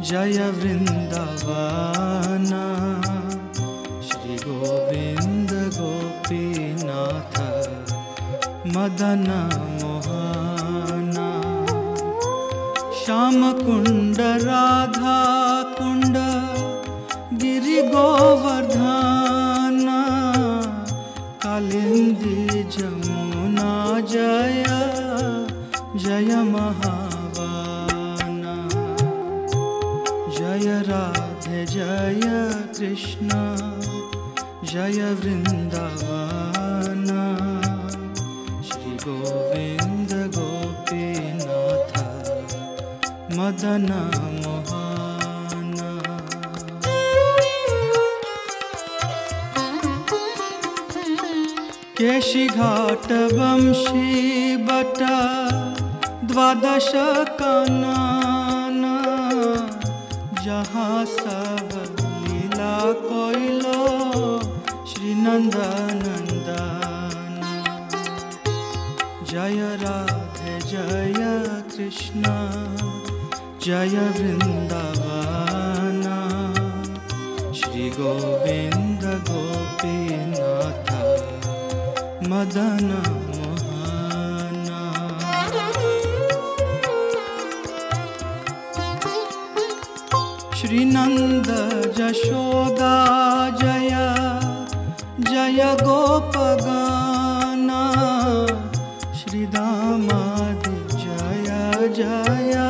Jaya Vrindavana, Shri Govinda Gopinatha, Madana Mohana, Shama Kunda Radha Kunda, Giri Govardhana, Kalindi Jamuna Jaya, Jaya Mahavana, Jaya Radhe Jaya Krishna, Jaya Vrindavana, Shri Govinda Gopinatha, Madana Mohana. Keshi Ghata Vamshi Bata Dvadasha Kanana, Jaha Sab Leela Koilo Shri Nanda Nandana, Jaya Radhe Jaya Krishna, Jaya Vrindavana, Shri Govinda Gopinatha, Madana Mohana. Shri Nanda Jashoda Jaya, Jaya Gopagana, Shri Damadi Jaya Jaya,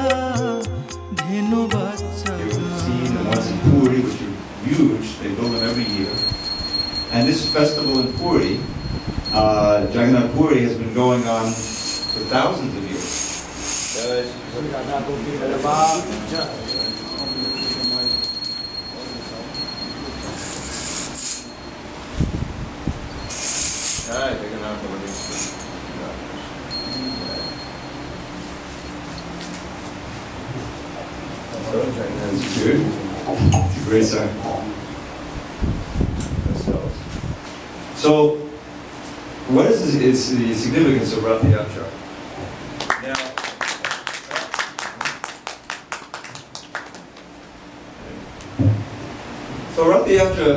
Dhenu Vatsagana. You've seen the ones in Puri, which are huge. They build them every year. And this festival in Puri, Jagannath Puri, has been going on for thousands of years. That's good. It's a great song. So, what is the significance of Rath Yatra? Now, so Rath Yatra,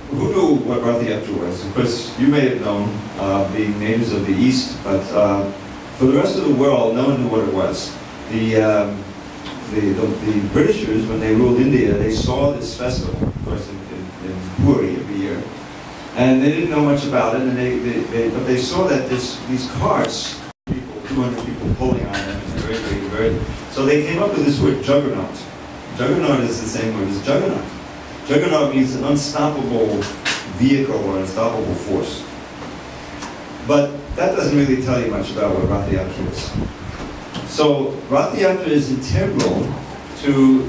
who knew what Rath Yatra was? Of course, you may have known, being natives of the East, but for the rest of the world, no one knew what it was. The Britishers, when they ruled India, they saw this festival, of course, in Puri every year. And they didn't know much about it, and but they saw that these carts, 200 people pulling on them, and so they came up with this word, juggernaut. Juggernaut is the same word as juggernaut. Juggernaut means an unstoppable vehicle or unstoppable force. But that doesn't really tell you much about what Rath Yatra is. So Rath Yatra is integral to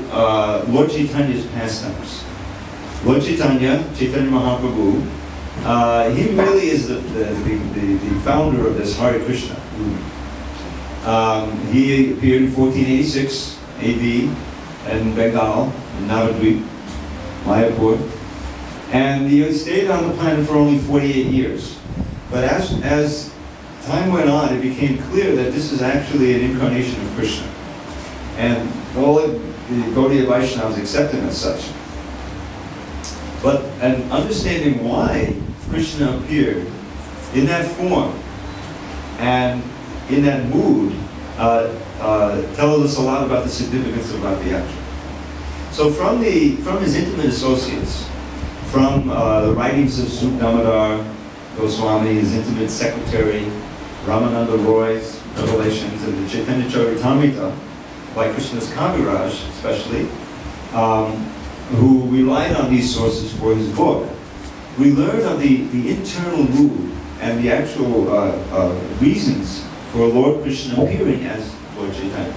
Lord Chaitanya's pastimes. Lord Chaitanya Mahaprabhu, he really is the founder of this Hare Krishna movement. He appeared in 1486 AD in Bengal, in Navadvip, Mayapur, and he stayed on the planet for only 48 years. But as time went on, it became clear that this is actually an incarnation of Krishna, and all the Gaudiya Vaishnavas accept him as such. But and understanding why Krishna appeared in that form and in that mood tells us a lot about the significance of Rath Yatra. So from his intimate associates, from the writings of Suk Damodar Goswami, his intimate secretary, Ramananda Roy's revelations, and the Chaitanya Charitamrita by Krishna's Kaviraj especially, who relied on these sources for his book, we learn of the internal mood and the actual reasons for Lord Krishna appearing as Lord Chaitanya.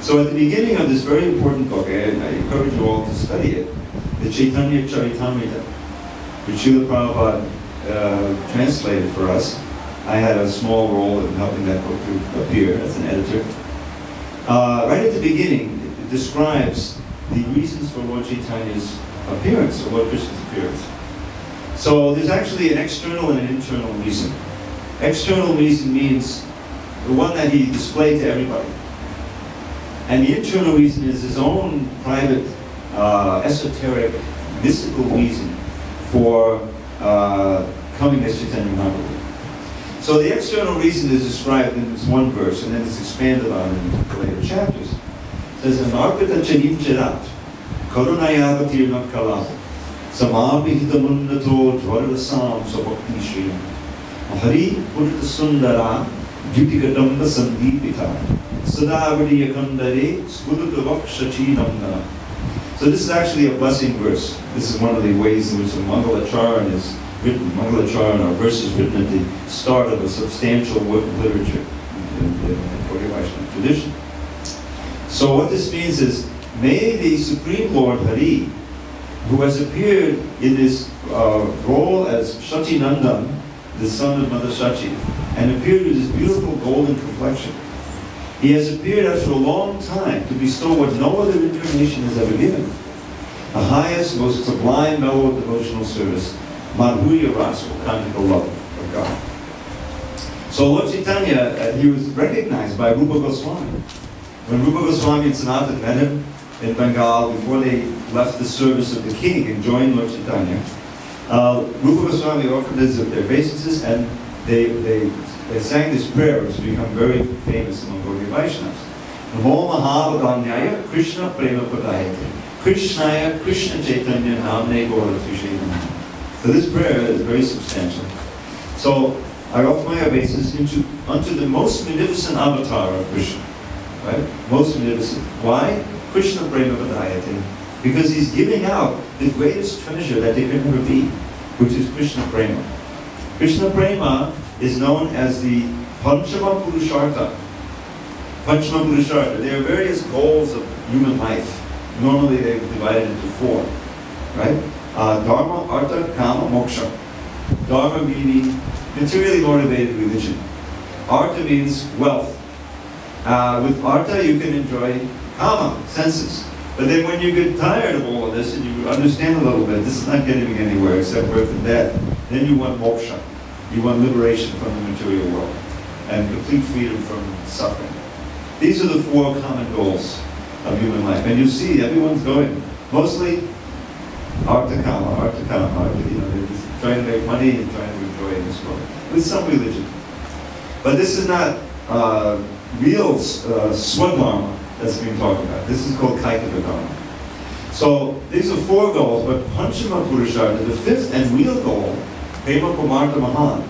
So at the beginning of this very important book, and I encourage you all to study it, the Chaitanya Charitamrita, which Srila Prabhupada translated for us. I had a small role in helping that book to appear as an editor. Right at the beginning, it describes the reasons for Lord Chaitanya's appearance, or Lord Krishna's appearance. So there's actually an external and an internal reason. External reason means the one that he displayed to everybody. And the internal reason is his own private, esoteric, mystical reason for coming as Chaitanya Mahaprabhu. So the external reason is described in this one verse, and then it's expanded on in the later chapters. It says, Anarpita chanim chirat, karunayavatirna kalah, samabhihitamunnato dvaradasam sabhakti shriyam, Hari purta sundara, dutigadamba sandipita, sadavadiyakandare, skudutavakshachinamdana. So this is actually a blessing verse. This is one of the ways in which the Mangalacharan is written. Mangalacharan are verses written at the start of a substantial work of literature in the Gaudiya Vaishnava tradition. So what this means is, may the Supreme Lord Hari, who has appeared in this role as Shachinandan, the son of Mother Shachi, and appeared with his beautiful golden complexion, he has appeared after a long time to bestow what no other incarnation has ever given. The highest, most sublime, mellow devotional service, Madhurya Rasa, cantical love of God. So Lord Chaitanya, he was recognized by Rupa Goswami. When Rupa Goswami and Sanatana met him in Bengal before they left the service of the king and joined Lord Chaitanya, Rupa Goswami offered their obeisances, and they sang this prayer, which has become very famous among Gaudiya Vaishnavas. Namo Mahavaganyaya Krishna Prema Padayate Krishnaya Krishna Chaitanya Namne Gaura Tushe. So this prayer is very substantial. So I offer my obeisance unto the most magnificent avatar of Krishna. Right? Most magnificent. Why? Krishna Prema Padayate. Because he's giving out the greatest treasure that there can ever be, which is Krishna Prema. Krishna Prema is known as the Panchama Purushartha. Panchama Purushartha. There are various goals of human life. Normally they're divided into four. Right? Dharma, Artha, Kama, Moksha. Dharma meaning materially motivated religion. Artha means wealth. With Artha you can enjoy Kama, senses. But then when you get tired of all of this and you understand a little bit, this is not getting anywhere except birth and death, then you want moksha. You want liberation from the material world and complete freedom from suffering. These are the four common goals of human life. And you see, everyone's going. Mostly Artha Kama, they're just trying to make money and trying to enjoy in this world. With some religion. But this is not real Swadharma that's being talked about. This is called Kaikaka Dharma. So these are four goals, but Panchama Purushartha, the fifth and real goal, Prema Pumartha Mahan,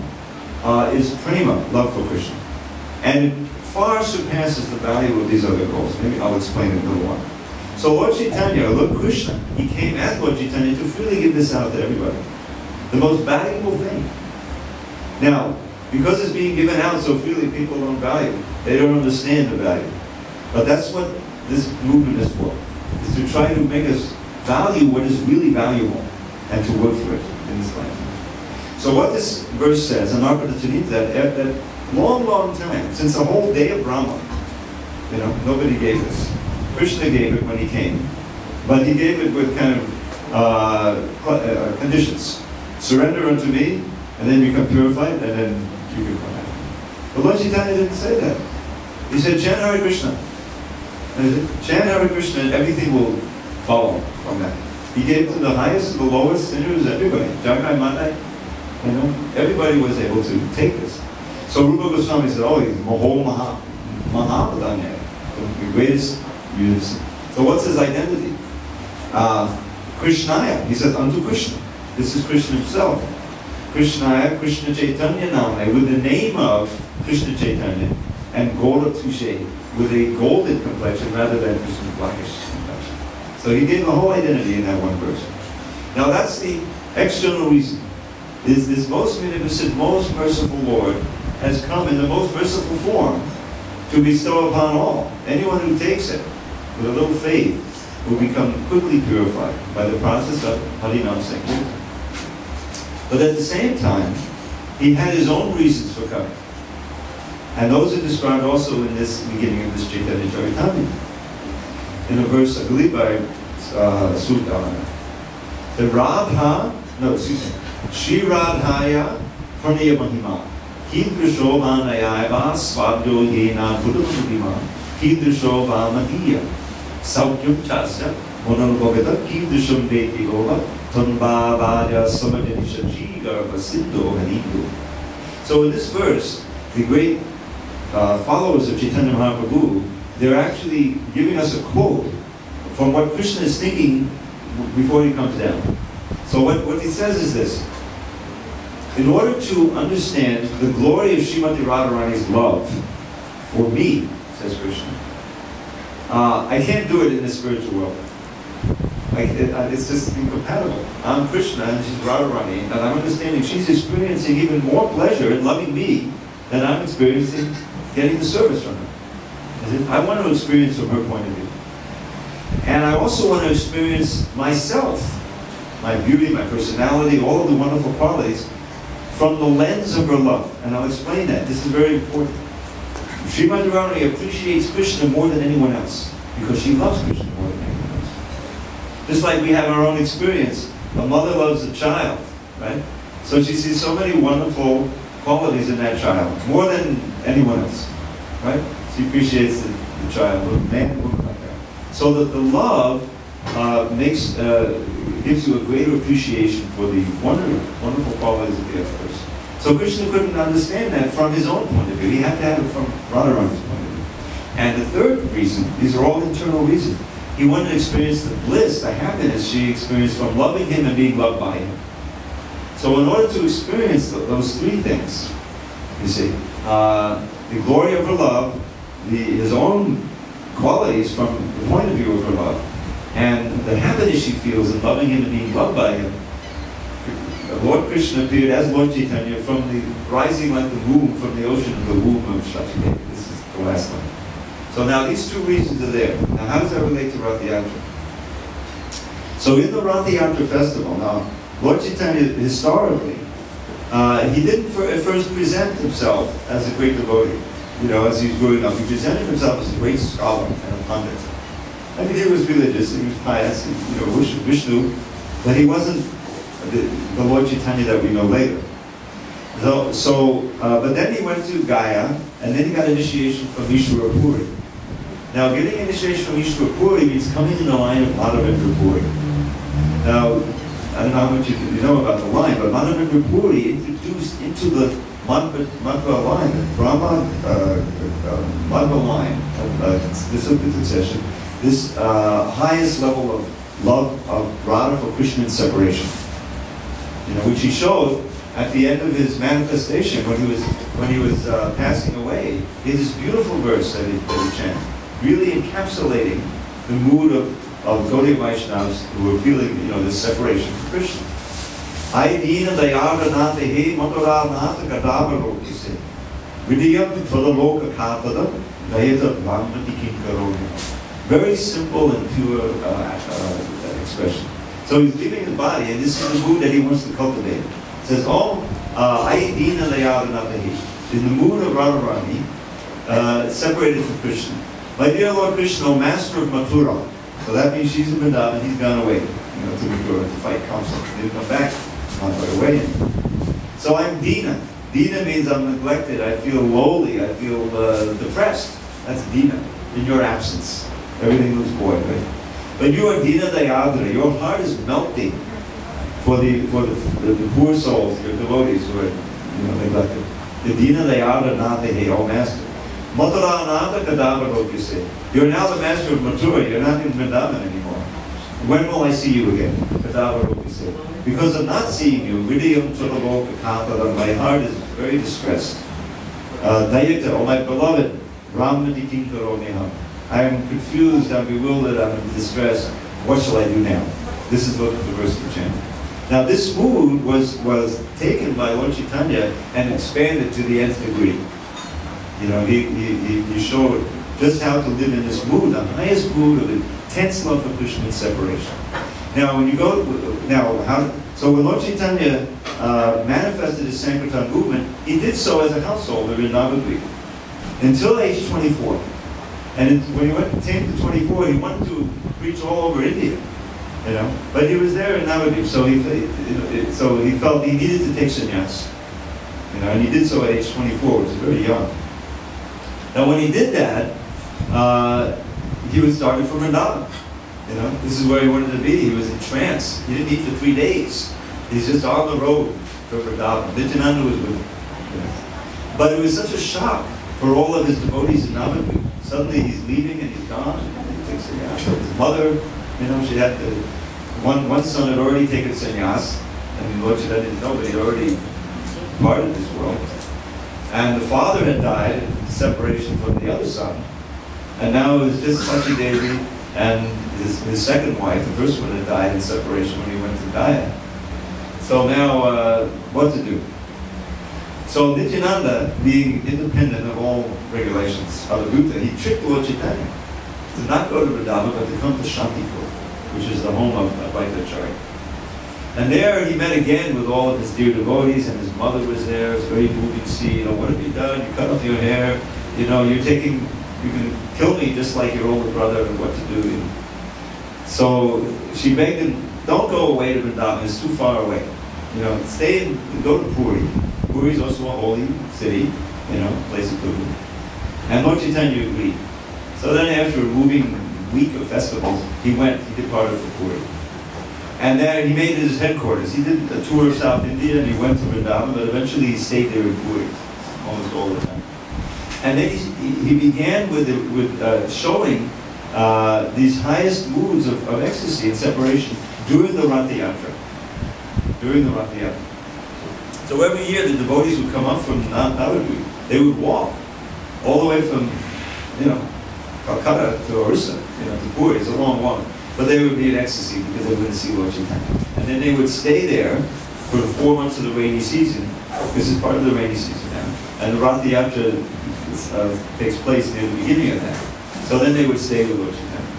is prema, love for Krishna. And it far surpasses the value of these other goals. Maybe I'll explain it in a little while. So Lord Chaitanya, Lord Krishna, he came as Lord Chaitanya to freely give this out to everybody. The most valuable thing. Now, because it's being given out so freely, people don't value it. They don't understand the value. But that's what this movement is for. Is to try to make us value what is really valuable and to work for it in this life. So what this verse says, and that long, long time, since the whole day of Brahma, nobody gave this. Krishna gave it when he came, but he gave it with kind of conditions. Surrender unto me, and then become purified, and then you can come out. But Lord Chaitanya didn't say that. He said, chant Hare Krishna. And he said, chant Hare Krishna, and everything will follow from that. He gave it to the highest and the lowest sinners, everybody. Jagai Madai, everybody was able to take this. So Rupa Goswami said, oh, he's Maho Mahapadanya, the greatest musician. So what's his identity? Krishnaya. He says, unto Krishna. This is Krishna himself. Krishnaya, Krishna Chaitanya Namane, with the name of Krishna Chaitanya, and Gaura Tushe, with a golden complexion rather than Krishna's blackish complexion. So he gave the whole identity in that one verse. Now that's the external reason. This most magnificent, most merciful Lord has come in the most merciful form to bestow upon all. Anyone who takes it with a little faith will become quickly purified by the process of Harinam Sankirtan. But at the same time, he had his own reasons for coming. And those are described also in this beginning of this Chaitanya Charitamrita. In a verse, I believe by Sudana. Shri Radhaya Pranaya Mahima. Kidrisho Manayaiva Svabdo Yena Buddha Kidusho Vamadiya, Saukyam Chasya, Monologata, Kidusham Detigova, Tonba Vaya Samajanisha Jiga Vasindo Hanidu. So in this verse, the great followers of Chaitanya Mahaprabhu, they're actually giving us a quote from what Krishna is thinking before he comes down. So what he says is this: in order to understand the glory of Srimati Radharani's love for me, says Krishna, I can't do it in the spiritual world. It's just incompatible. I'm Krishna and she's Radharani, and I'm understanding she's experiencing even more pleasure in loving me than I'm experiencing getting the service from her. I want to experience from her point of view. And I also want to experience myself, my beauty, my personality, all of the wonderful qualities from the lens of her love. And I'll explain that. This is very important. Srimati Radharani appreciates Krishna more than anyone else because she loves Krishna more than anyone else. Just like we have our own experience. A mother loves a child, right? So she sees so many wonderful qualities in that child, more than anyone else, right? She appreciates the child, the man, woman like that. So that the love gives you a greater appreciation for the wonderful qualities of the other person. So Krishna couldn't understand that from his own point of view. He had to have it from Radharani's point of view. And the third reason, these are all internal reasons, he wanted to experience the bliss, the happiness she experienced from loving him and being loved by him. So in order to experience those three things, you see, the glory of her love, his own qualities from the point of view of her love, and the happiness she feels in loving him and being loved by him, Lord Krishna appeared as Lord Chaitanya from the rising like the moon from the ocean of the womb of Shakti. This is the last one. So now these two reasons are there. Now how does that relate to Rath Yatra? So in the Rath Yatra festival, now Lord Chaitanya historically, he didn't at first present himself as a great devotee. You know, as he was growing up, he presented himself as a great scholar and a pandit. I mean, he was religious, he was pious, he worshipped Vishnu, but he wasn't the Lord Chaitanya that we know later. But then he went to Gaya, and then he got initiation from Ishwara Puri. Now, getting initiation from Ishwara Puri means coming in the line of Madhavendra Puri. Now, I don't know how much you know about the line, but Madhavendra Puri introduced into the Madhva line, the Brahma Madhva line, this succession, this highest level of love of Radha for Krishna in separation. You know, which he showed at the end of his manifestation when he was passing away. He had this beautiful verse that he chanted, really encapsulating the mood of Gaudiya Vaishnavas who were feeling, you know, this separation from Krishna. I dina dayadanate he matoranata kadavaroki vidiyam todaloka kapadam dayata bhagavati kinkaroni. Very simple and pure expression. So he's leaving his body, and this is the mood that he wants to cultivate. It says, I dina dayadanate he. In the mood of Radharani, separated from Krishna. My dear Lord Krishna, O master of Mathura. So that means she's in Vrindavan, he's gone away, you know, to Mathura to fight Kamsa. He didn't come back, not right away. So I'm Dina. Dina means I'm neglected, I feel lowly, I feel depressed. That's Dina, in your absence. Everything looks void, right? But you are Dina Dayadra, your heart is melting for the poor souls, your devotees who are, you know, neglected. The Dina Dayadra Natehe, O master. Mathura Ananta Kadavaroki, you say. You're now the master of Mathura, you're not in Vrindavan anymore. When will I see you again? Kadavaroki say. Because of not seeing you, Vidiyam Turavoka Kapada, my heart is very distressed. Dayita, oh my beloved, Ramadi Kinkaroniham. I am confused, I'm bewildered, I'm in distress. What shall I do now? This is what the verse of chanting. Now this mood was taken by Lord Chaitanya and expanded to the nth degree. You know, he showed just how to live in this mood, the highest mood of intense love for Krishna and separation. Now, when you go, so when Lord Chaitanya manifested his Sankirtan movement, he did so as a householder in Navadvip until age 24. And when he came to 24, he wanted to preach all over India, you know. But he was there in Navadvip, so he felt he needed to take sannyas, you know, and he did so at age 24, which is very young. Now, when he did that, he was started from Vrindavan. You know, this is where he wanted to be. He was in trance. He didn't eat for 3 days. He's just on the road to Vrindavan. Nityananda was with him. You know. But it was such a shock for all of his devotees in Navadvip. Suddenly he's leaving and he's gone. And he takes sannyas. His mother, you know, she had one son had already taken sannyas, and Lord Chaitanya didn't know, but he had already departed this world. And the father had died in separation from the other son. And now it was just Sachi Devi and his second wife. The first one had died in separation when he went to Gaya. So now, what to do? So Nityananda, being independent of all regulations, Avadhuta, he tricked Lord Chaitanya to not go to Vrindavan, but to come to Shantipur, which is the home of Advaitacharya. And there he met again with all of his dear devotees, and his mother was there. It was a very moving scene. You know, what have you done? You cut off your hair. You know, you can kill me just like your older brother, and what to do. So she begged him, don't go away to Vrindavan, it's too far away. You know, stay and go to Puri. Puri is also a holy city, you know, place of pilgrimage. And Lord Chaitanya agreed. So then after a moving week of festivals, he departed for Puri. And there he made it his headquarters. He did a tour of South India and he went to Vrindavan, but eventually he stayed there in Puri almost all the time. And then he began with showing these highest moods of ecstasy and separation during the Ratha Yatra. So every year the devotees would come up from Navadvip. They would walk all the way from, you know, Calcutta to Orissa, you know, to Puri. It's a long walk. But they would be in ecstasy because they were going to see Lord Chaitanya. And then they would stay there for the 4 months of the rainy season. This is part of the rainy season now. And the Ratha Yatra takes place near the beginning of that. So then they would stay with Lord Chaitanya.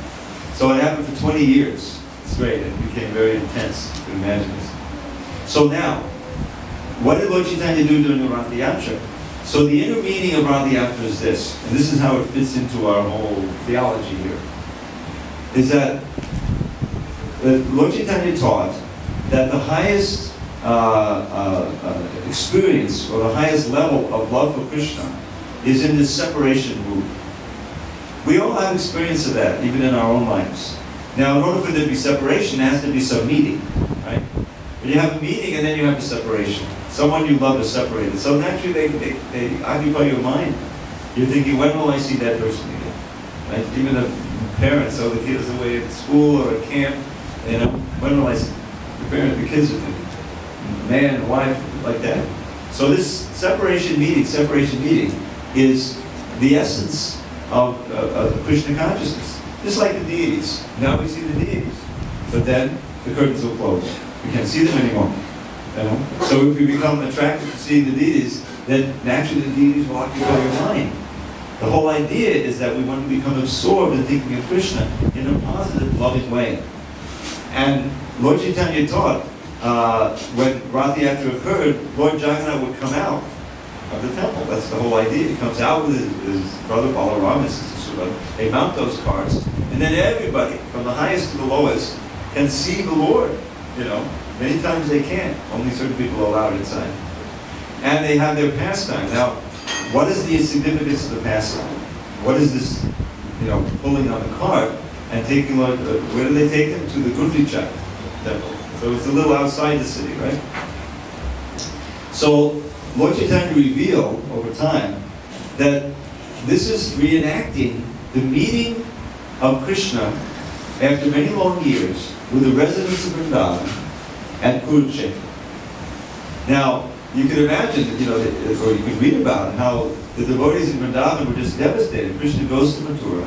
So it happened for 20 years straight, and it became very intense. You can imagine this. So now, what did Lord Chaitanya do during the Ratha Yatra? So the inner meaning of Ratha Yatra is this, and this is how it fits into our whole theology here, is that Lord Chaitanya taught that the highest experience or the highest level of love for Krishna is in this separation mood. We all have experience of that, even in our own lives. Now, in order for there to be separation, there has to be some meeting, right? When you have a meeting and then you have a separation. Someone you love is separated. So naturally, they occupy your mind. You're thinking, when will I see that person again? Right? Even the parents, so the kid is away at school or at camp, you know, when will I see the kids are thinking, man and wife, like that. So this separation meeting is the essence of Krishna consciousness. Just like the deities. Now we see the deities. But then the curtains will close. We can't see them anymore. You know? So if we become attracted to seeing the deities, then naturally the deities will occupy your mind. The whole idea is that we want to become absorbed in thinking of Krishna in a positive, loving way. And Lord Chaitanya taught, when Ratha Yatra occurred, Lord Jagannath would come out of the temple. That's the whole idea. He comes out with his brother Balaram, his sister Subhadra. They mount those carts, and then everybody, from the highest to the lowest, can see the Lord. You know, many times they can't. Only certain people are allowed inside. And they have their pastime. Now, what is the significance of the pastime? What is this, you know, pulling on the cart and taking, where do they take them? To the Gundicha temple. So it's a little outside the city, right? So Lord Chaitanya revealed over time that this is reenacting the meeting of Krishna after many long years with the residents of Vrindavan at Kurukshetra. Now, you can imagine, you know, or you can read about how the devotees in Vrindavan were just devastated. Krishna goes to Mathura.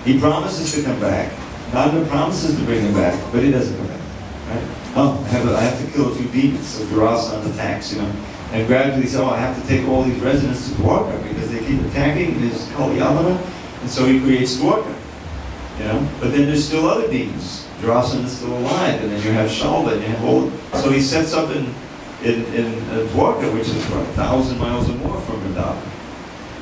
He promises to come back. Nanda promises to bring him back, but he doesn't come back. Right? Oh, I have to kill a few demons, so Durasana attacks, you know. And gradually he said, oh, I have to take all these residents to Dwarka because they keep attacking his Kalyavana, and so he creates Dwarka. You know? But then there's still other demons. Durasana is still alive, and then you have Shalva, and you have all. So he sets up in Dwarka, which is 1,000 miles or more from Vrindavan.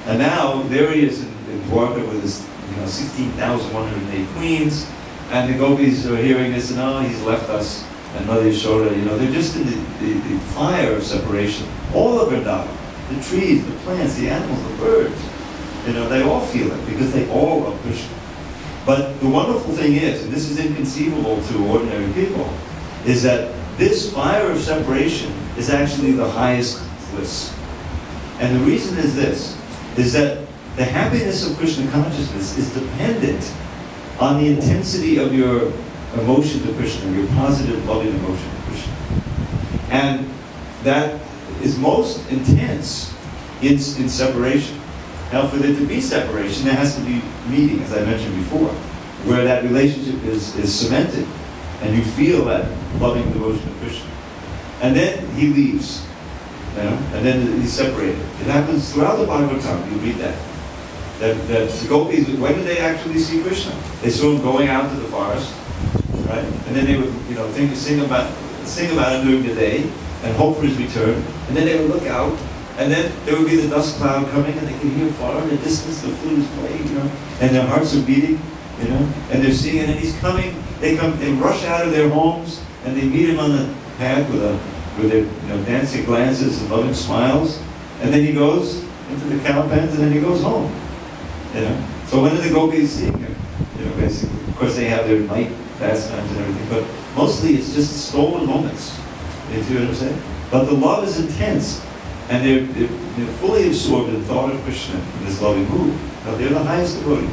And now there he is in Dwarka with his 16,108 queens, and the gopis are hearing this, and oh, he's left us. And Mother Yashoda, you know, they're just in the fire of separation. All of Vrindavan, the trees, the plants, the animals, the birds. You know, they all feel it because they all love Krishna. But the wonderful thing is, and this is inconceivable to ordinary people, is that this fire of separation is actually the highest bliss. And the reason is this, is that the happiness of Krishna consciousness is dependent on the intensity of your emotion to Krishna, your positive, loving emotion to Krishna. And that is most intense in separation. Now, for there to be separation, there has to be meeting, as I mentioned before, where that relationship is cemented, and you feel that loving devotion to Krishna. And then he leaves, you know, and then he's separated. It happens throughout the Bhagavatam, you read that. That the gopis, when did they actually see Krishna? They saw him going out to the forest, right? And then they would, you know, sing about him during the day, and hope for his return. And then they would look out, and then there would be the dust cloud coming, and they could hear far in the distance the flute is playing, you know, and their hearts are beating, you know, and they're seeing, and then he's coming. They rush out of their homes, and they meet him on the path with their, you know, dancing glances and loving smiles, and then he goes into the cow pens, and then he goes home, you know. So when are the gopis seeing him? You know, basically, of course they have their night pastimes and everything, but mostly it's just stolen moments. You see what I'm saying? But the love is intense, and they're fully absorbed in the thought of Krishna in this loving mood. Now they're the highest devotees.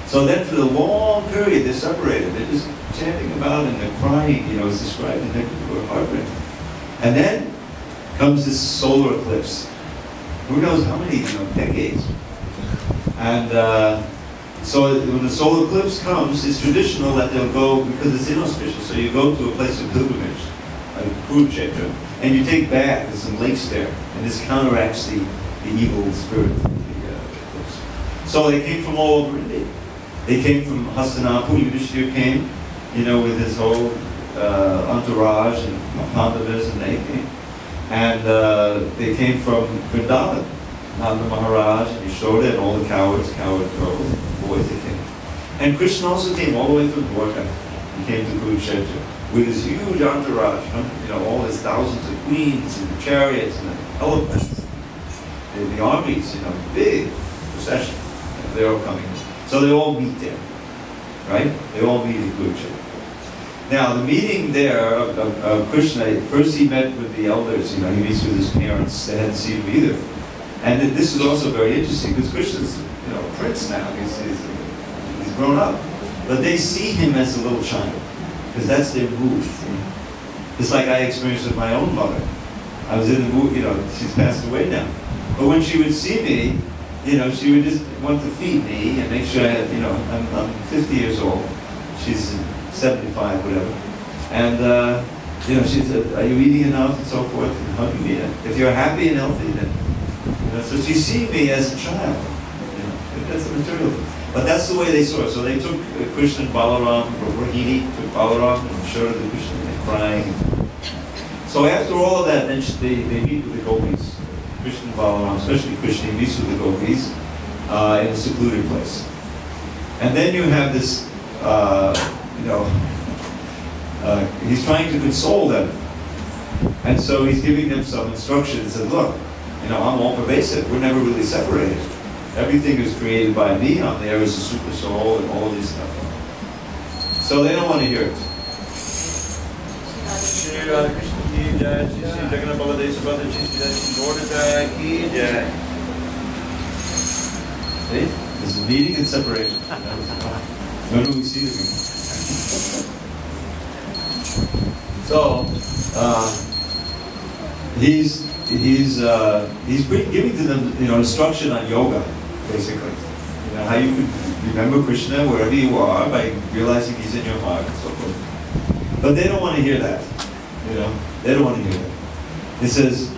So then for the long period they're separated. They're just chanting about and they're crying, you know, it's described in their heartbreak. And then comes this solar eclipse. Who knows how many, you know, decades. And so when the solar eclipse comes, it's traditional that they'll go, because it's inauspicious, so you go to a place of pilgrimage, like Kurukshetra, and you take bath, there's some lakes there, and this counteracts the evil spirit of the eclipse. So they came from all over India. They came from Hastinapur, Yudhishthira came, you know, with his whole entourage, and Pandavas, and they came. And they came from Vrindavan, Nanda Maharaj, and Yashoda, and all the coward girls, boys they came. And Krishna also came all the way from Dwarka. He came to Kurukshetra with his huge entourage, you know, all his thousands of queens, and the chariots, and the elephants, and the armies, you know, big procession. You know, they're all coming. So they all meet there, right? They all meet in Kurukshetra. Now, the meeting there of Krishna, first he met with the elders, you know, he meets with his parents, they hadn't seen him either. And this is also very interesting, because Krishna's, you know, a prince now, he's grown up. But they see him as a little child, because that's their mood. It's like I experienced with my own mother. I was in the mood, you know, she's passed away now. But when she would see me, you know, she would just want to feed me and make sure I had, you know, I'm 50 years old. She's 75, whatever. And, you know, she said, are you eating enough, and so forth, and hugging me. If you're happy and healthy, then, you know, so she sees me as a child. You know, that's the material thing. But that's the way they saw it. So they took Krishna and Balaram, Rohini took Balaram and showed the Krishna, and they're crying. So after all of that, then they meet with the gopis. Krishna and Balaram, especially Krishna, meets with the gopis in a secluded place. And then you have this, you know, he's trying to console them. And so he's giving them some instructions and look, you know, I'm all pervasive. We're never really separated. Everything is created by me. I'm there as a super soul and all this stuff. So they don't want to hear it. Shri Radha Krishna ki jai, Shri Jagannath Baladev Subhadra ji ki jai, Shri Gaura ki jai. See? There's a meeting and separation. When do we see the meeting? So, he's giving to them, you know, instruction on yoga, basically. You know, how you can remember Krishna wherever you are by realizing he's in your heart and so forth. But they don't want to hear that. You know, they don't want to hear that. He says,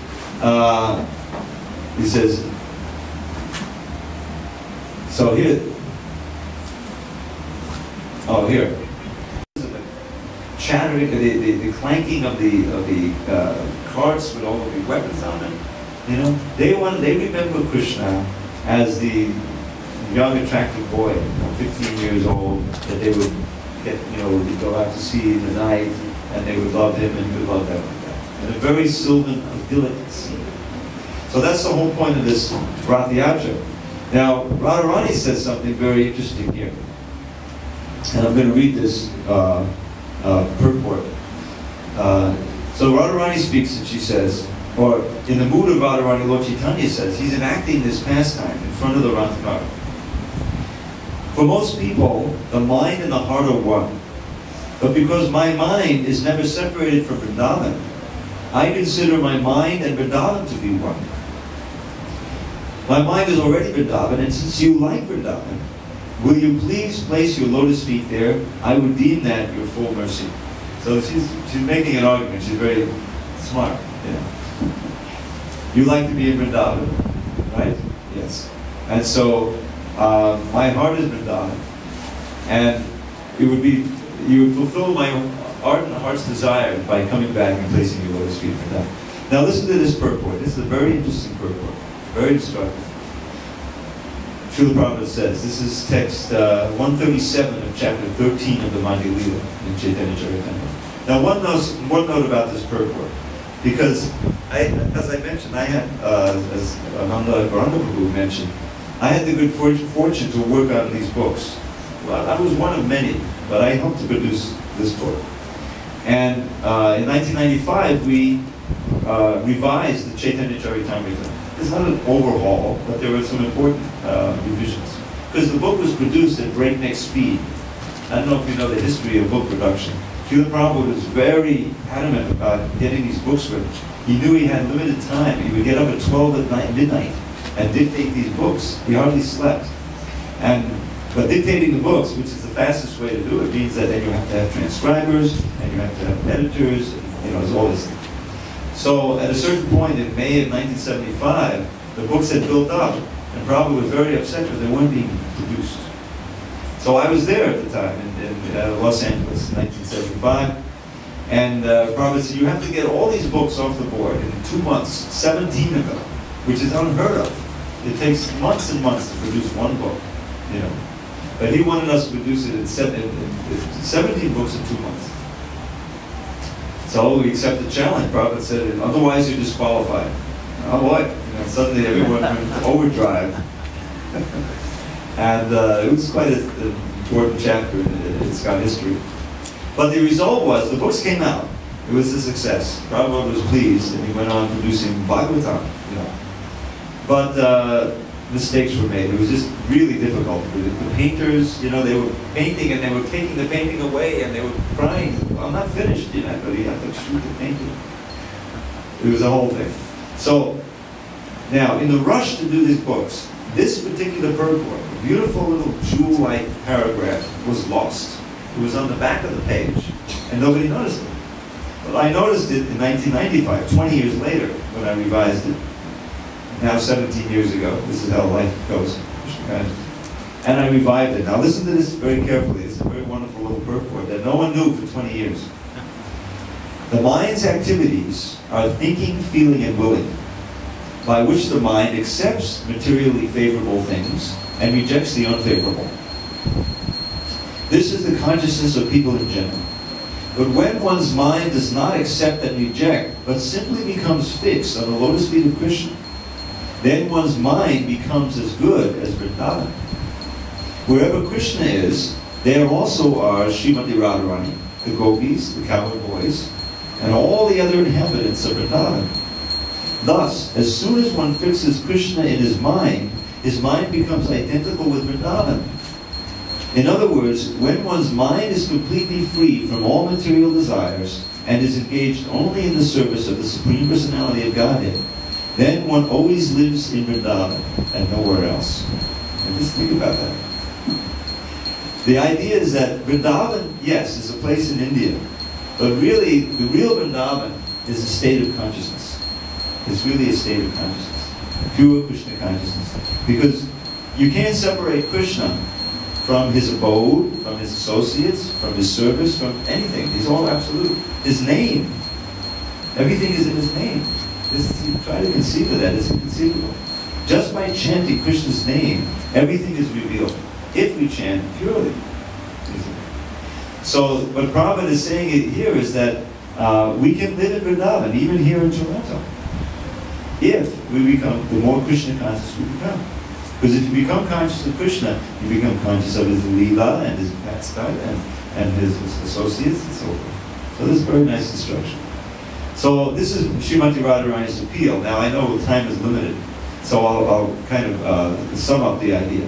so here, oh here, chattering, the clanking of the carts with all of the weapons on them. You know, they remember Krishna as the young, attractive boy, you know, 15 years old, that they would get, you know, go out to sea in the night, and they would love him, and he would love them like that. And a very sylvan, idyllic scene. So that's the whole point of this Rathayatra. Now, Radharani says something very interesting here. And I'm going to read this purport. So Radharani speaks and she says, or in the mood of Radharani, Lord Chaitanya says, he's enacting this pastime in front of the Rathakara. For most people, the mind and the heart are one. But because my mind is never separated from Vrindavan, I consider my mind and Vrindavan to be one. My mind is already Vrindavan, and since you like Vrindavan, will you please place your lotus feet there? I would deem that your full mercy. So she's making an argument. She's very smart. You know. You like to be in Vrindavan, right? Yes. And so my heart is Vrindavan, and it would be, you would fulfill my ardent heart's desire by coming back and placing your lotus feet in Vrindavan. Now listen to this purport. This is a very interesting purport, very instructive. Srila Prabhupada says, this is text 137 of chapter 13 of the Madhya Lila in Chaitanya Charitamrita. Now one note about this purport, because as I mentioned, I had, as Ananda Garanga Prabhu mentioned, I had the good fortune to work on these books. Well, I was one of many, but I helped to produce this book. And in 1995, we revised the Chaitanya Charitamrita. It's not an overhaul, but there were some important revisions. Because the book was produced at breakneck speed. I don't know if you know the history of book production. Srila Prabhupada was very adamant about getting these books written. He knew he had limited time. He would get up at 12 at midnight and dictate these books. He hardly slept. But dictating the books, which is the fastest way to do it, means that then you have to have transcribers, and you have to have editors, and, you know, it's all this thing. So at a certain point in May of 1975, the books had built up, and Prabhupada was very upset because they weren't being produced. So I was there at the time in Los Angeles in 1975, and Prabhupada said, you have to get all these books off the board in 2 months, 17 of them, which is unheard of. It takes months and months to produce one book, you know. But he wanted us to produce it in 17 books in 2 months. So we accepted the challenge. Prabhupada said, otherwise you're disqualified. Oh boy, you know, suddenly everyone went to overdrive. And it was quite an important chapter in ISKCON history. But the result was, the books came out. It was a success. Prabhupada was pleased, and he went on producing Bhagavatam, you know. But mistakes were made. It was just really difficult. The painters, you know, they were painting and they were taking the painting away and they were crying, well, I'm not finished, you know, but you have to shoot the painting. It was a whole thing. So, now, in the rush to do these books, this particular purport, a beautiful little jewel-like paragraph, was lost. It was on the back of the page, and nobody noticed it. But I noticed it in 1995, 20 years later, when I revised it. Now 17 years ago. This is how life goes. And I revived it. Now listen to this very carefully. It's a very wonderful little purport that no one knew for 20 years. The mind's activities are thinking, feeling, and willing, by which the mind accepts materially favorable things and rejects the unfavorable. This is the consciousness of people in general. But when one's mind does not accept and reject, but simply becomes fixed on the lotus feet of Krishna, then one's mind becomes as good as Vrindavan. Wherever Krishna is, there also are Srimati Radharani, the gopis, the cowboy boys, and all the other inhabitants of Vrindavan. Thus, as soon as one fixes Krishna in his mind becomes identical with Vrindavan. In other words, when one's mind is completely free from all material desires and is engaged only in the service of the Supreme Personality of Godhead, then one always lives in Vrindavan and nowhere else. And just think about that. The idea is that Vrindavan, yes, is a place in India, but really, the real Vrindavan is a state of consciousness. It's really a state of consciousness, pure Krishna consciousness. Because you can't separate Krishna from his abode, from his associates, from his service, from anything. He's all absolute. His name, everything is in his name. Try to conceive of that, it's inconceivable. Just by chanting Krishna's name, everything is revealed, if we chant purely. So what Prabhupada is saying here is that we can live in Vrindavan, even here in Toronto. if we become, the more Krishna conscious we become. Because if you become conscious of Krishna, you become conscious of his Leela and his pastime and his associates and so forth. So this is very nice instruction. So this is Srimati Radharani's appeal. Now I know time is limited, so I'll kind of sum up the idea.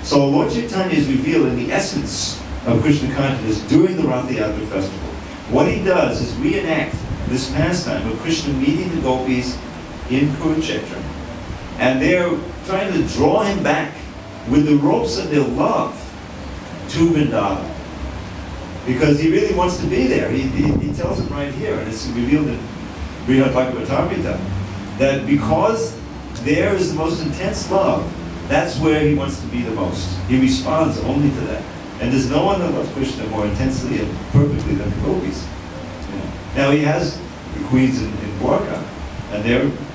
So Lord Chaitanya is revealed in the essence of Krishna consciousness during the Rath Yatra festival. What he does is reenact this pastime of Krishna meeting the gopis in Kurukshetra, and they're trying to draw him back with the ropes of their love to Vrindavan. Because he really wants to be there. He tells them right here, and it's revealed in Brihad Bhagavatamrita, that because there is the most intense love, that's where he wants to be the most. He responds only to that. And there's no one that loves Krishna more intensely and perfectly than the gopis. You know. Now he has the queens in Dwarka, and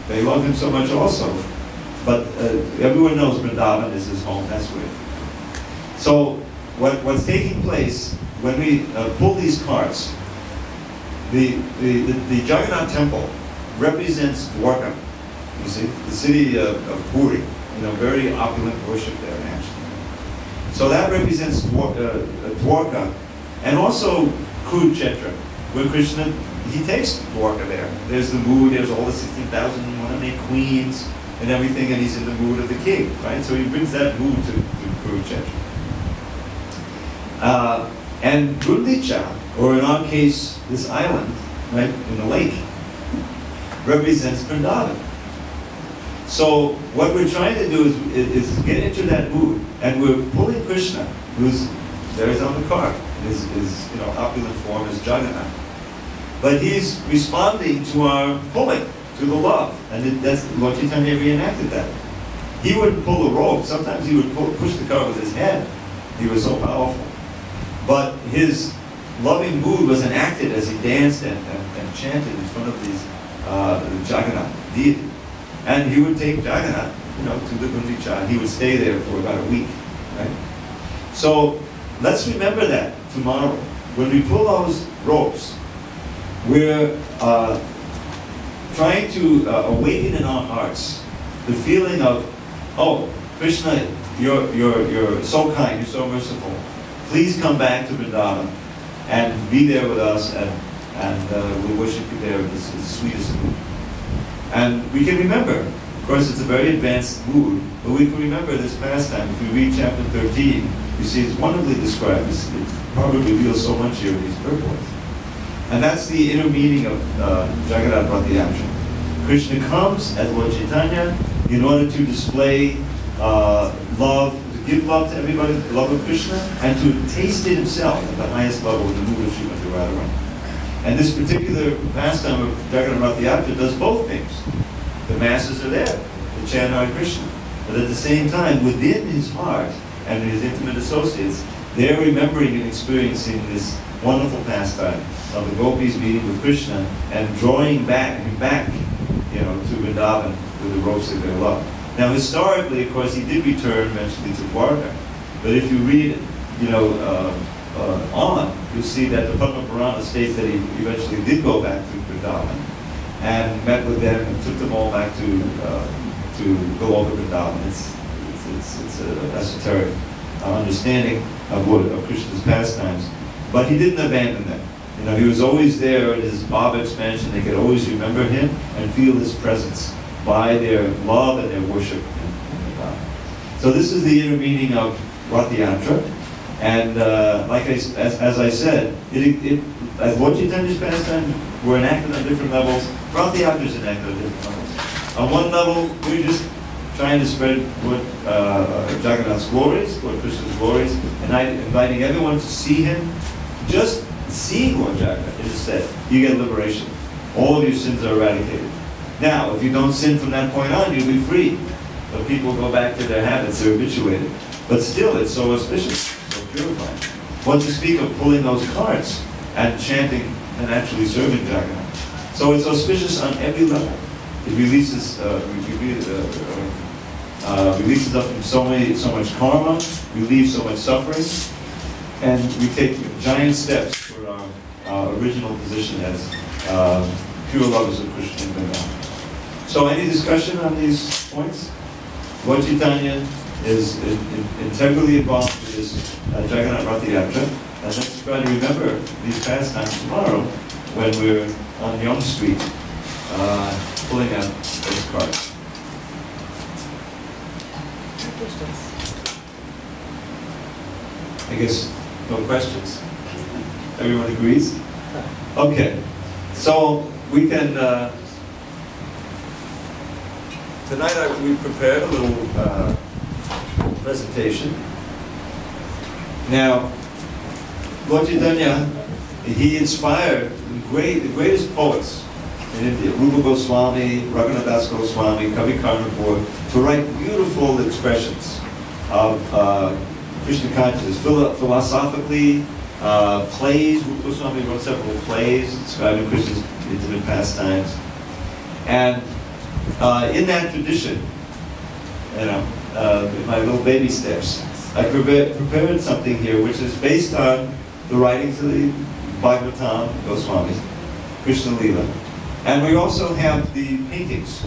they love him so much also. But everyone knows Vrindavan is his home, that's where. So what's taking place when we pull these carts, the Jagannath temple represents Dwarka, you see, the city of Puri, you know, very opulent worship there actually. So that represents Dwarka, and also Kurukshetra, where Krishna, he takes Dwarka there. There's the mood, there's all the 16,108 queens and everything, and he's in the mood of the king, right? So he brings that mood to Kurukshetra. And Gundicha, or in our case, this island, right, in the lake, represents Vrindavan. So what we're trying to do is get into that mood, and we're pulling Krishna, who's there is on the cart, his you know, opulent form is Jagannath. But he's responding to our pulling, to the love, and that's Lord Chaitanya reenacted that. He wouldn't pull the rope. Sometimes he would push the cart with his head. He was so powerful. But his loving mood was enacted as he danced and chanted in front of these Jagannath deity. And he would take Jagannath, you know, to the Gundicha, and he would stay there for about a week, right? So let's remember that tomorrow. When we pull those ropes, we're trying to awaken in our hearts the feeling of, oh, Krishna, you're so kind, you're so merciful. Please come back to Vrindavan and be there with us, and we'll worship you there in the sweetest mood. And we can remember, of course it's a very advanced mood, but we can remember this pastime. If we read chapter 13, you see it's wonderfully described. It probably reveals so much here in these purports. And that's the inner meaning of Jagannath Rath Yatra. Krishna comes as Lord Chaitanya in order to display love, to give love to everybody, the love of Krishna, and to taste it himself at the highest level in the mood of Srimati Radharani. And this particular pastime of Jagannath Rath Yatra does both things. The masses are there to chant Hare Krishna, but at the same time, within his heart and his intimate associates, they're remembering and experiencing this wonderful pastime of the gopis meeting with Krishna and drawing him back, you know, to Vrindavan with the ropes of their love. Now, historically, of course, he did return eventually to Dwarka, but if you read, you know, on, you'll see that the Padma Purana states that he eventually did go back to Vrindavan and met with them and took them all back to go over Vrindavan. It's an esoteric understanding of Krishna's pastimes, but he didn't abandon them. You know, he was always there in his Bhava expansion. They could always remember him and feel his presence by their love and their worship in Vrindavan. So this is the inner meaning of Rath Yatra. And like as I said, as Lord Chaitanya's pastime, we're enacted on different levels. Rath Yatra is enacted on different levels. On one level, we're just trying to spread Lord Jagannath's glories, Lord Krishna's glories, and inviting everyone to see him. Just seeing Lord Jagannath, it is said, you get liberation. All of your sins are eradicated. Now, if you don't sin from that point on, you'll be free. But people go back to their habits, they're habituated. But still, it's so auspicious. Purifying. What to speak of pulling those carts and chanting and actually serving Jagannath. So it's auspicious on every level. It releases releases us from so much karma, relieves so much suffering, and we take giant steps for our original position as pure lovers of Krishna and Vrindavan. So any discussion on these points? Lord Chaitanya is integrally involved with this Jagannath Rath Yatra, and let's try to remember these pastimes tomorrow when we're on Yonge Street pulling out those cards. I guess no questions. Everyone agrees? Okay. So we can, tonight we prepared a little presentation. Now, Lord Chaitanya, he inspired the greatest poets in India, Rupa Goswami, Raghunath Goswami, Kavi Karnapur, to write beautiful expressions of Krishna consciousness, philosophically, plays. Rupa Goswami wrote several plays describing Krishna's intimate pastimes. And in that tradition, you know, my little baby steps, I prepared something here which is based on the writings of the Bhagavatam Goswamis, Krishna Lila. And we also have the paintings.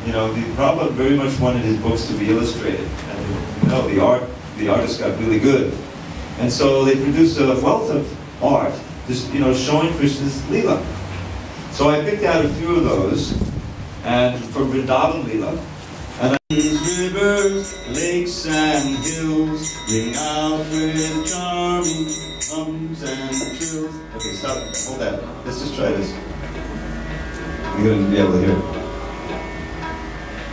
You know, the Prabhupada very much wanted his books to be illustrated. And you know, the artists got really good. And so they produced a wealth of art, just, you know, showing Krishna's Lila. So I picked out a few of those, and for Vrindavan Lila. And rivers, lakes, and hills ring out with charming hums and trills. Okay, stop. Hold that. Let's just try this. You're going to be able to hear it.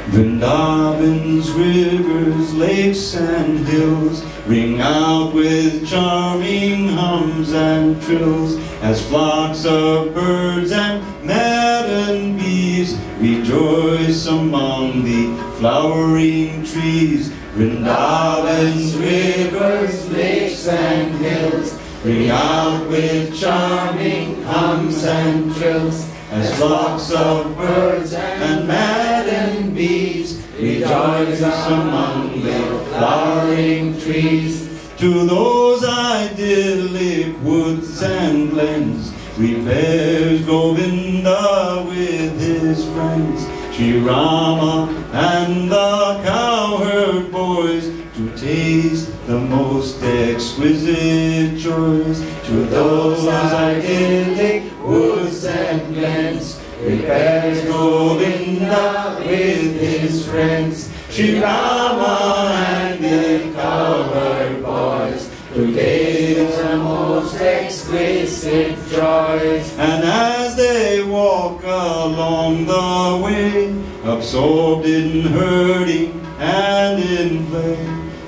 Vrindavan's rivers, lakes, and hills ring out with charming hums and trills, as flocks of birds and maddened bees rejoice among the flowering trees. Vrindavan's rivers, lakes, and hills ring out with charming hums and trills, as flocks of birds and maddened bees rejoice among the flowering trees. To those idyllic woods and glens repairs Govinda with his friends, Sri Rama and the cowherd boys, to taste the most exquisite joys. To those idyllic woods and glens repairs Govinda with his friends, Sri Rama and the cowherd boys, to taste the most exquisite joys. And as they walk along the way, absorbed in herding and in play,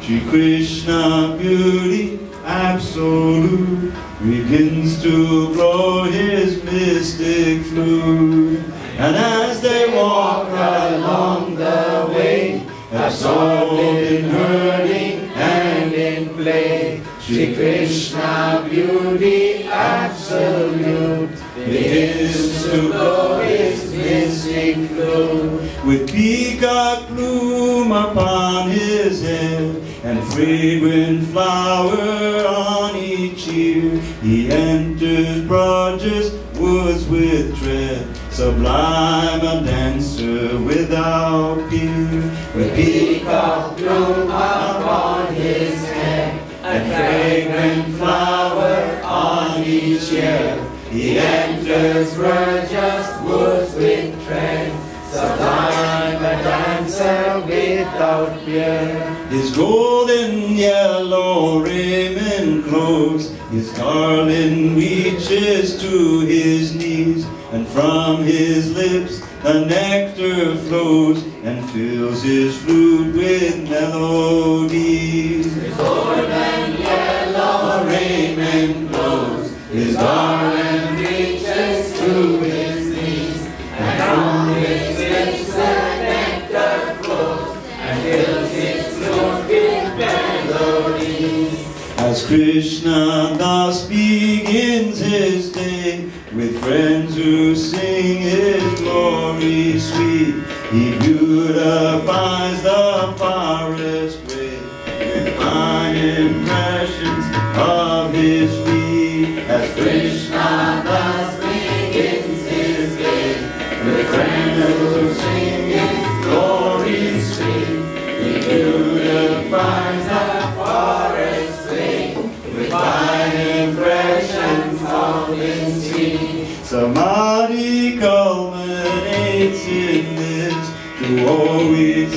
Shri Krishna beauty absolute begins to blow his mystic flute. And as they walk along the way, absorbed in herding and in play, Shri Krishna beauty absolute begins to blow his mystic flute. With peacock plume upon his head and fragrant flower on each ear, he enters Braja's woods with tread sublime, a dancer without peer. With peacock plume upon his head and fragrant flower on each ear, he enters Braja's woods with tread sublime, a dancer without fear. His golden yellow raiment clothes, his garland reaches to his knees, and from his lips the nectar flows and fills his flute with melodies. His golden yellow raiment glows, his garland reaches to his knees, and from his lips the nectar flows and fills his flute with melodies. As Krishna thus begins his day, with friends who sing his glory sweet, he beautifies the forest way with fine impressions of his feet. As Krishna thus begins his day, with friends who sing mountains be. Samadhi culminates in this to always.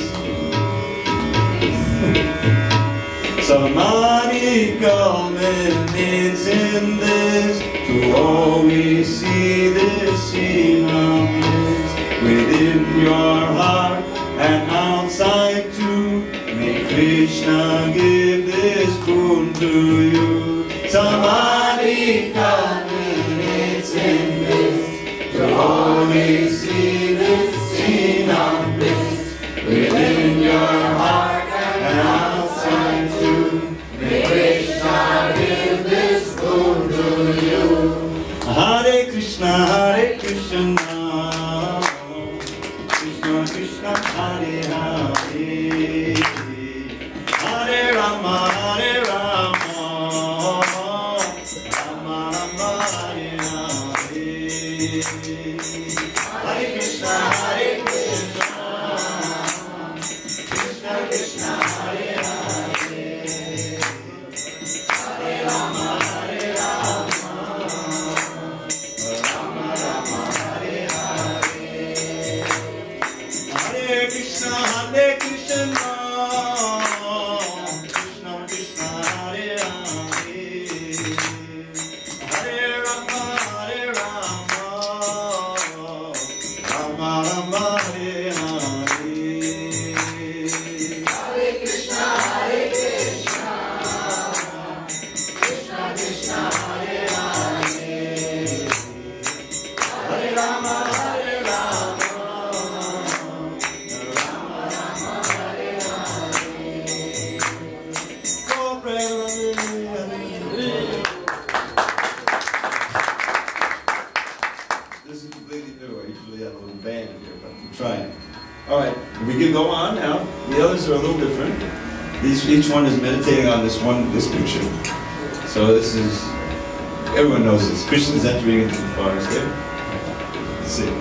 Samadhi culminates in this to always see this enormous within your heart and outside too. May Krishna give this boon to you. Samadhi culminates in this to always see this scene of bliss within your heart and outside too. May Krishna give this boon to you. Hare Krishna, Krishna Krishna, Hare Hare, Hare Rama, Hare Rama, Rama Rama, Hare Hare, Hare Krishna, Krishna Krishna, Hare Hare, Hare Rama, Hare Rama, Rama Rama, Hare Hare, Hare Krishna, Krishna Krishna, Hare Hare, Hare Rama, Hare Rama, Rama Rama, Hare Hare, Hare Krishna, Krishna Krishna, Hare Hare, Hare Rama, Hare Rama, Rama Rama, Hare Hare. Go pray. This is completely new. I usually have a little band here, but I'm trying. All right, we can go on now. The others are a little different. Each one is meditating on this picture. So this is, everyone knows this. Krishna's entering into the forest. Okay? Let's see.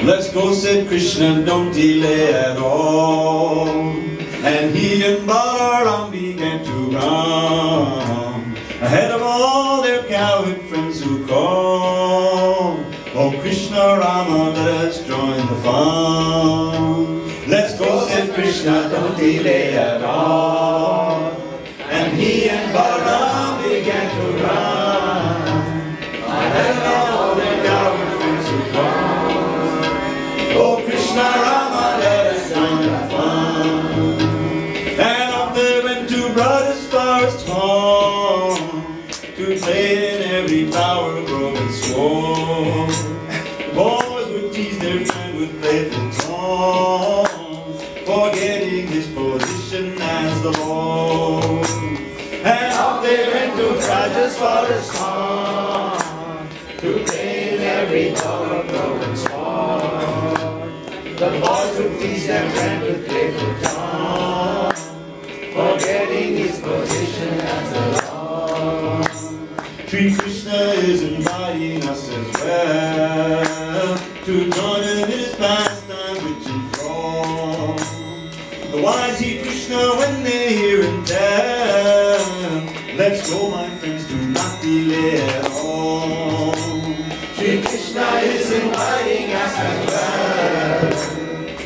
Let's go, said Krishna, don't delay at all. And he and Balaram began to run ahead of all their coward friends who called, oh Krishna Rama, let us join the fun. Let's go, said Krishna, don't delay at all. And he and Balaram began to run ahead of all their coward friends who called, oh Krishna Rama, let us join the fun. And off they went to brothers forest home to play in every flower, grove and sward. Boys would tease their friend with playful songs, forgetting his position as the Lord. And off they went to Raja's forest home to play in every flower, grove and sward. The boys would tease their friend with playful songs, forgetting his position as the Lord. Shri Krishna is inviting us as well to join in his pastime which enthrall the wise Sri Krishna when they hear and tell. Let's go, my friends, do not delay at all. Shri Krishna is inviting us as well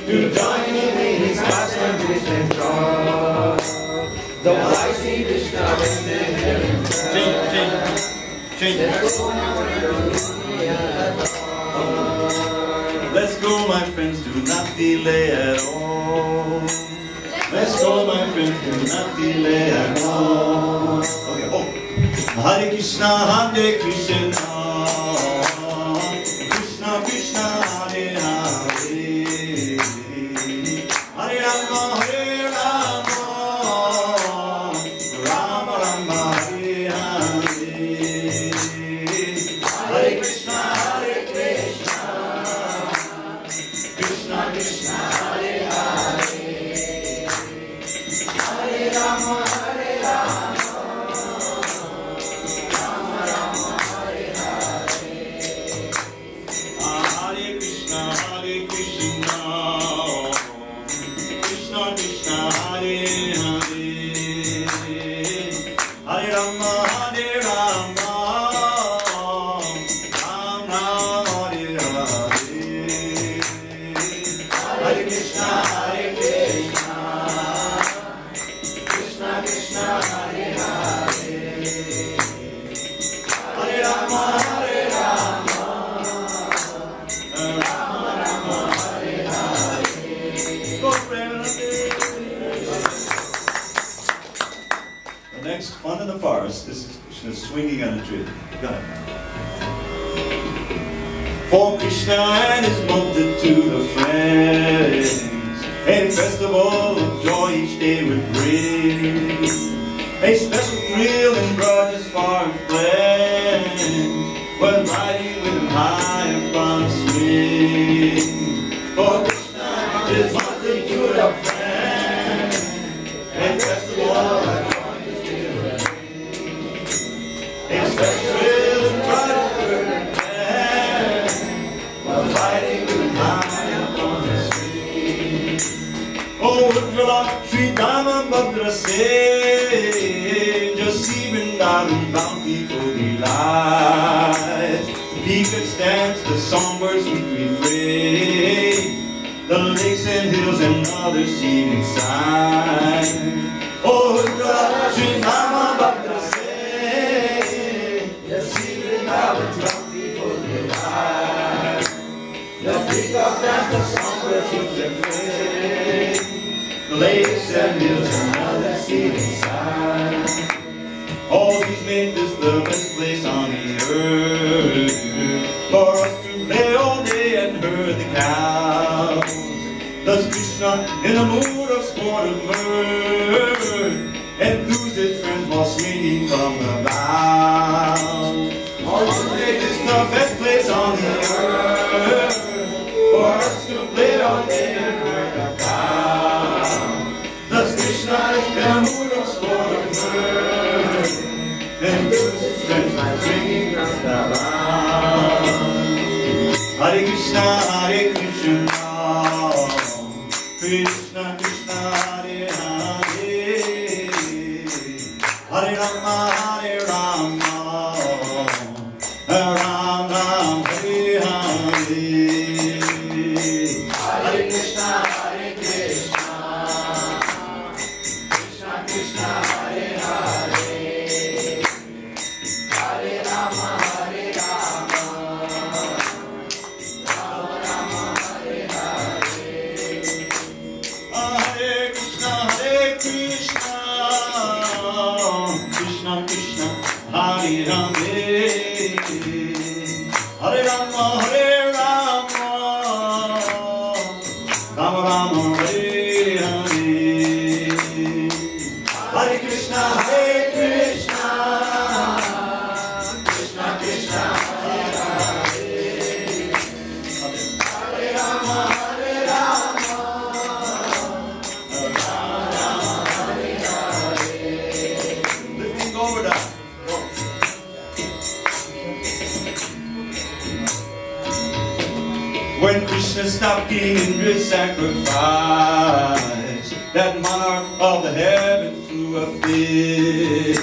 to join in his pastime which enthrall the wise Sri Krishna when they hear and tell. Let's go, my friends, do not delay at all. Let's go, my friends, do not delay at all. Okay, oh. Hare Krishna, Krishna Krishna, Hare Hare, Hare Rama, Hare Rama, Rama Rama, Hare Hare, Hare Krishna, Krishna Krishna, Hare Hare, Hare Rama, Hare Rama, Rama Rama, Hare Hare. Rama, Hare Rama, Ram Ram, Hare Hare, Hare Krishna, Krishna Krishna, Hare Hare, Hare Rama, Hare Rama, Rama Rama, Hare Hare. Go, the next Fun in the Forest, this is Krishna swinging on a tree. Go ahead. For Krishna and his multitude of friends, a festival of joy each day would bring. A special thrill and broad as far and fled, when riding with him high upon a swing. For Krishna and his multitude of friends, a festival of joy each day would bring. A special thrill and broad as far and fled, when riding with him high upon a swing. Oh, Ujjvala Shri Dama Bhadra say, just see Vrindavan bountiful delight. The peacock stands, the songbirds sweet refrain, the lakes and hills and other scenic sights. Oh, Ujjvala Shri Dama Bhadra say, just see Vrindavan bountiful delight. The peacock stands, the songbirds sweet refrain, the lakes and hills and other scenic sights. All these make this the best place on the earth for us to play all day and herd the cows. Thus Krishna, in a mood of sport and mirth, enthused his friends while swinging from the boughs. All these make this the best place on the earth for us to play all day and herd the cows. Thus Krishna, in a mood of sport and mirth, and those his friends by bringing us the vows. Hare Krishna, Hare Krishna, Krishna Krishna, Hare Hare, Hare Rama, Hare Rama, Ram Ram, Hare Hare, Hare Krishna, Hare Krishna, Krishna Krishna, Hare Hare, Hare Rama, Hare Rama, Rama Rama, Hare Hare, Hare Krishna, Krishna Krishna, Hare Hare, Hare Rama, Hare Rama, Rama Rama, Hare Hare, Hare Krishna, Krishna Krishna, Hare Hare, Hare Rama, Hare Rama, Rama Rama, Hare Hare. Lifting over down. Go. When Krishna stopped King Indra's sacrifice, that monarch of the heavens threw a fit.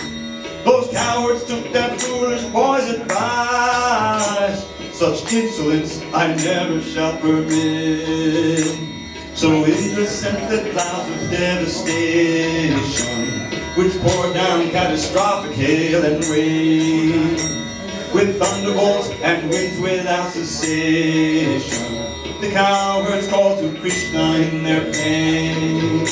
Those cowards took that foolish boy's advice. Such insolence I never shall permit. So Indra sent the clouds of devastation, which poured down catastrophic hail and rain. With thunderbolts and winds without cessation, the cowherds called to Krishna in their pain.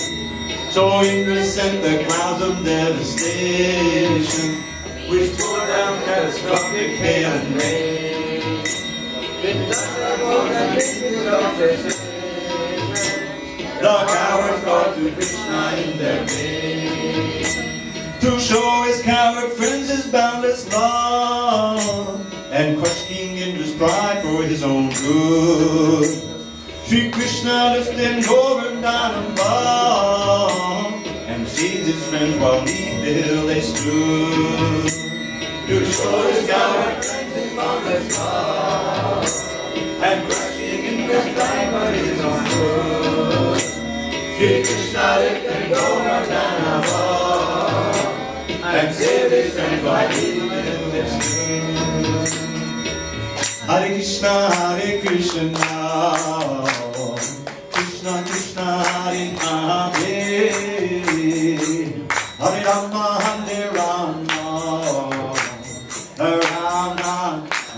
So Indra sent the clouds of devastation, which poured down catastrophic hail and rain. With thunderbolts and winds without cessation, the cowards called to Krishna in their pain. To show his coward friends his boundless love, and crush King Indra's pride for his own good, Shri Krishna lifted Govardhan above, and saved his friends while neath the hill they stood. To show his coward friends his boundless love, and crush King Indra's pride for his own good, Shri Krishna lifted Govardhan above, and saved Hare Krishna, Krishna Krishna, Hare Hare, Hare Rama, Hare Rama, Rama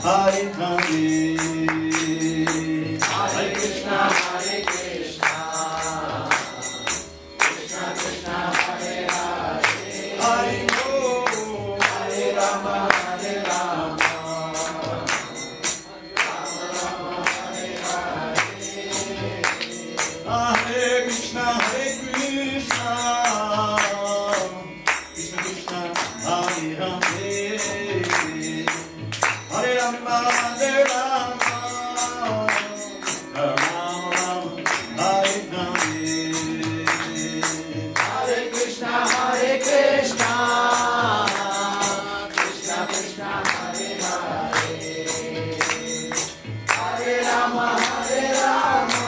Hare Hare. Hare Krishna, Krishna Krishna, Hare Hare, Hare Rama, Hare Rama, Hare Krishna, Krishna Krishna, Hare Hare, Hare Rama, Hare Rama, Rama Hare Hare. Hare Krishna, Krishna Krishna, Hare Hare, Hare Rama, Hare Rama,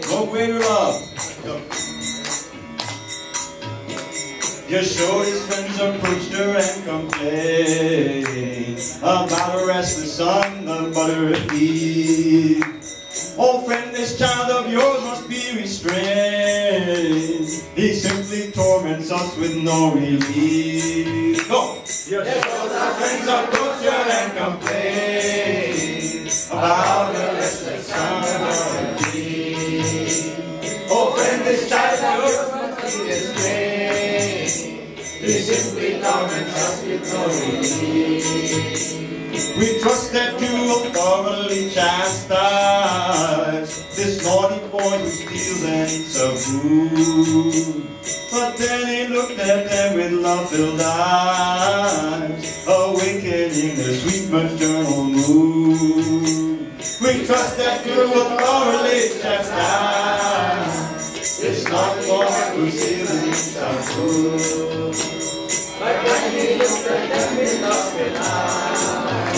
no greater love. Yashoda's friends approached her and complained about a restless son, the butter of Eve. Oh friend, this child of yours must be restrained. He simply torments us with no relief. Go! Yashoda's friends approached her and complained about a restless son, the butter of Eve. Oh friend, this child of yours must be restrained. He simply torments us with no relief. We trust that you will thoroughly chastise this naughty boy who steals and eats of food. But then he looked at them with love-filled eyes, awakening their sweet maternal mood. We trust that you will thoroughly chastise this naughty boy who steals and eats of food. But when he looked at them with love-filled eyes,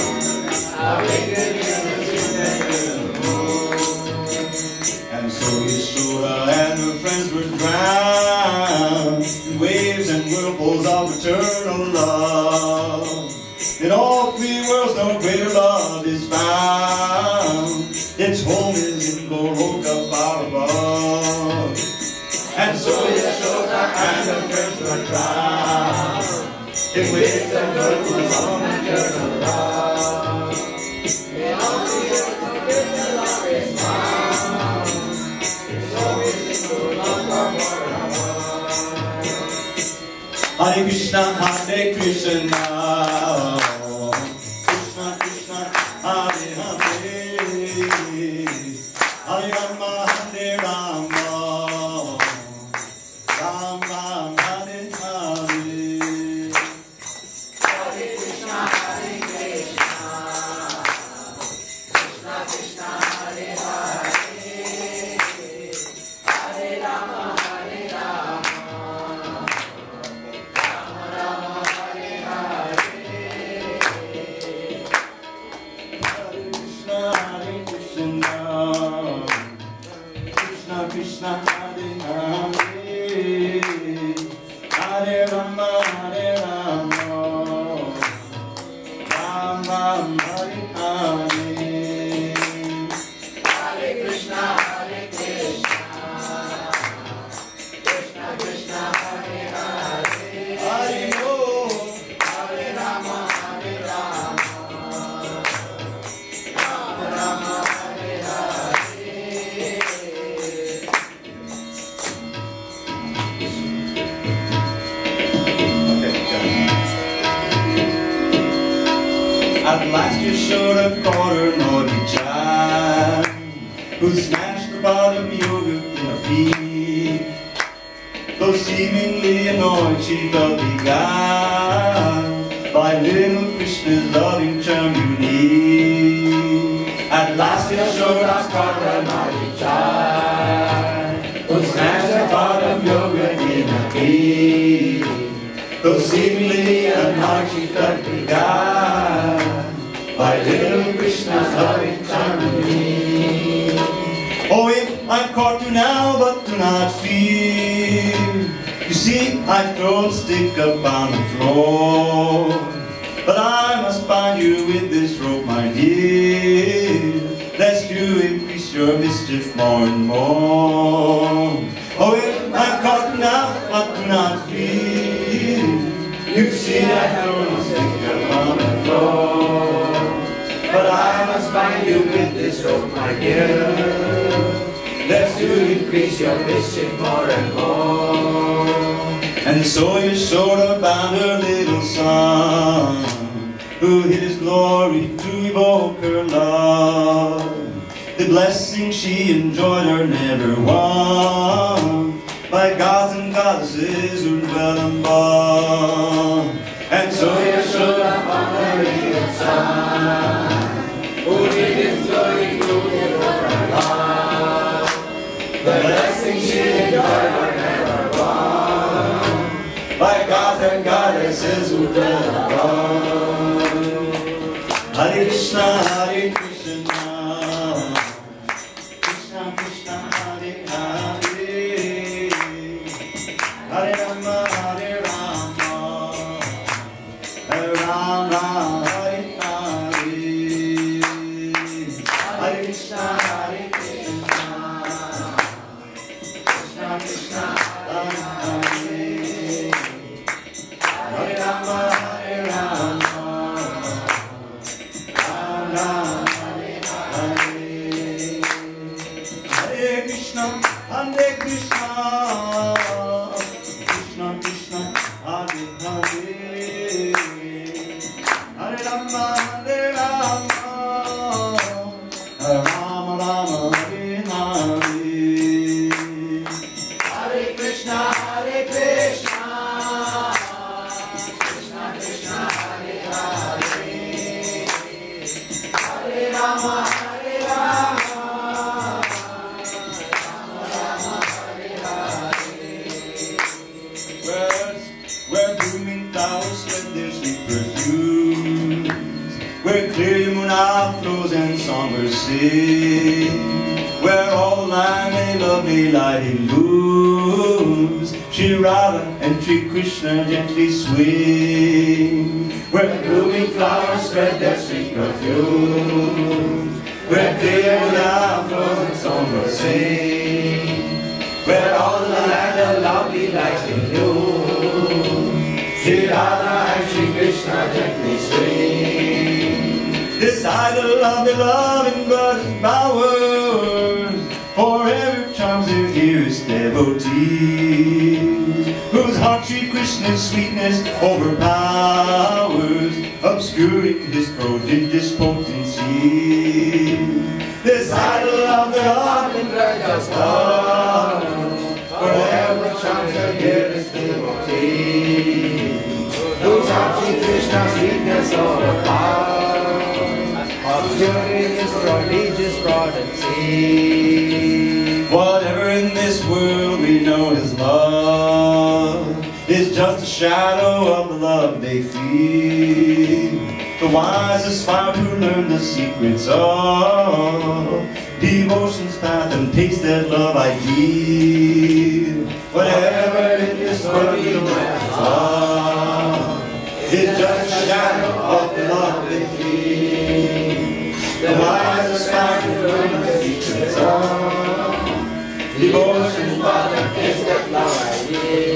awakening their sweet maternal mood. And so Yashoda and her friends were drowned in waves and whirlpools of eternal love. In all three worlds no greater love is found. Its home is in Goloka far above. And so Yashoda and her friends were drowned in waves and whirlpools of eternal love. In all three worlds no greater love is found. Its home is in Goloka far above. Hare Krishna, Hare Krishna, Krishna Krishna, Hare Hare, Hare Rama, Hare Rama, Rama Hare Hare. Hare Krishna, Krishna Krishna, Hare Hare, Hare Rama, Hare Rama, Krishna, Hare Hare, Hare Rama, Hare Rama, Rama Hare Hare. Hare Krishna, Krishna Krishna, Hare Hare, Hare Hare Rama, Hare Rama, Rama Rama Hare Hare. At last Yashoda caught her naughty child, who snatched her bottom yogurt in a peep. Though seemingly annoyed, she felt beguiled by little Krishna's loving charm unique. At last Yashoda caught her naughty child, who snatched her bottom yogurt in a peep. Though seemingly annoyed, she felt beguiled by little Krishna's loving charm in me. Oh, if I've caught you now, but do not fear. see, I throw a stick up on the floor, but I must bind you with this rope, my dear, lest you increase your mischief more and more. Oh, if I'm caught now, I do not fear. You see, I throw a stick up on the floor, but I must bind you with this rope, my dear, lest you increase your mischief more and more. And so you sort of bound her little son, who hid his glory to evoke her love. The blessing she enjoyed her never won, by gods and goddesses who dwell above. And so you sort of bound her little son, who hid his glory to evoke her love. The blessing she enjoyed her never won, by gods and goddesses who dwell above. Hare Krishna, Hare Krishna, Krishna Krishna, Hare Hare, Hare Rama, Hare Rama, Hare Rama, Hare Hare, Hare Krishna, Hare Krishna, Krishna Krishna, Hare Hare, Hare Rama, Hare Rama, Hare Krishna, Hare Krishna, Krishna Krishna, Hare Hare, Hare Rama, Hare Rama, Hare Rama, Rama, Hare Hare, Hare Krishna, Hare Krishna, Krishna Krishna, Hare Hare, Hare Rama, Hare Rama, where blooming flowers spread their sweet perfumes, where clear Yamuna flows and songbirds sing, where all the land may love me lighting blooms, Shri Radha and Shri Krishna gently swing, where blooming flowers spread their sweet perfumes, where clear Yamuna flows and songbirds sing, where all the land of lovely lighting blooms, Shri Radha and Shri Krishna gently swing. This idol of the loving brother's bowers forever charms their dearest devotees, whose heart Shri Krishna's sweetness overpowers, obscuring his prodigious potency. This idol of the loving brother's bowers forever charms their dearest devotees, whose heart Shri Krishna's sweetness overpowers, obscuring his prodigious potency. Whatever in this world we know as love is just a shadow of the love they feel. The wise aspire to learn the secrets of devotion's path and taste that love ideal. Whatever in this world we know as love is just a shadow of the love they feel. The wise aspire to learn the secrets of devotion's path and taste that love ideal.